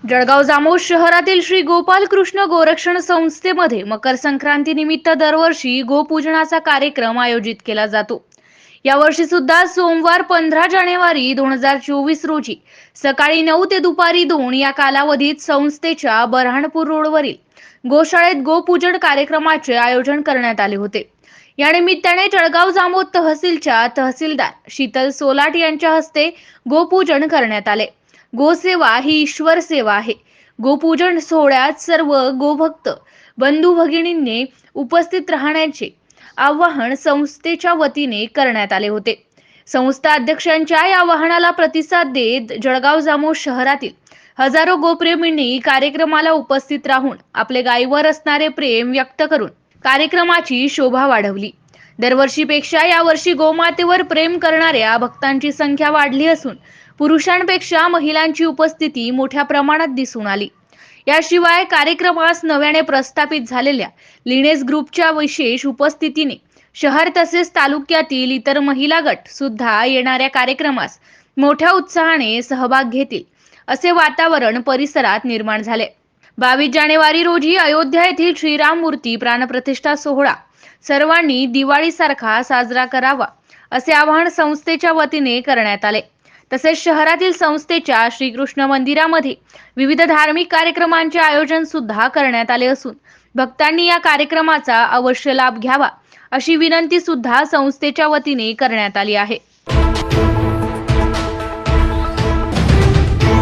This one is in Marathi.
जळगाव जामोद शहरातील श्री गोपाल कृष्ण गोरक्षण संस्थेमध्ये मकर संक्रांती निमित्त दरवर्षी गोपूजनाचा कार्यक्रम आयोजित केला जातो। यावर्षी सुद्धा सोमवार 15 जानेवारी 2024 रोजी सकाळी 9 ते दुपारी 2 या कालावधीत संस्थेच्या बऱ्हाणपूर रोडवरील गोशाळेत गोपूजन कार्यक्रमाचे आयोजन करण्यात आले होते। या निमित्ताने जळगाव जामोद तहसीलच्या तहसीलदार शीतल सोलाट यांच्या हस्ते गोपूजन करण्यात आले। गोसेवा ही ईश्वर सेवा आहे। गोपूजन सोहळ्यात सर्व गोभक्त बंधू भगिनींनी उपस्थित राहण्याचे आवाहन संस्थेच्या वतीने करण्यात आले होते। संस्था अध्यक्षांच्या या आवाहनाला प्रतिसाद देत जळगाव जामोद शहरातील हजारो गोप्रेमींनी कार्यक्रमाला उपस्थित राहून आपले गायीवर असणारे प्रेम व्यक्त करून कार्यक्रमाची शोभा वाढवली। दरवर्षीपेक्षा यावर्षी गोमातेवर प्रेम करणाऱ्या भक्तांची संख्या वाढली असून पुरुषांपेक्षा महिलांची उपस्थिती मोठ्या प्रमाणात दिसून आली। याशिवाय कार्यक्रमास नव्याने प्रस्थापित झालेल्या लिनेस ग्रुपच्या विशेष उपस्थितीने शहर तसेच तालुक्यातील इतर महिला गट सुद्धा येणाऱ्या कार्यक्रमास मोठ्या उत्साहाने सहभाग घेतील असे वातावरण परिसरात निर्माण झाले। 22 जानेवारी रोजी अयोध्या येथील श्रीराम मूर्ती प्राणप्रतिष्ठा सोहळा सर्वांनी दिवाळीसारखा साजरा करावा असे आवाहन संस्थेच्या वतीने करण्यात आले। तसेच शहरातील संस्थेच्या श्रीकृष्ण मंदिरामध्ये विविध धार्मिक कार्यक्रमांचे आयोजन सुद्धा करण्यात आले असून भक्तांनी या कार्यक्रमाचा अवश्य लाभ घ्यावा अशी विनंती सुद्धा संस्थेच्या वतीने करण्यात आली आहे।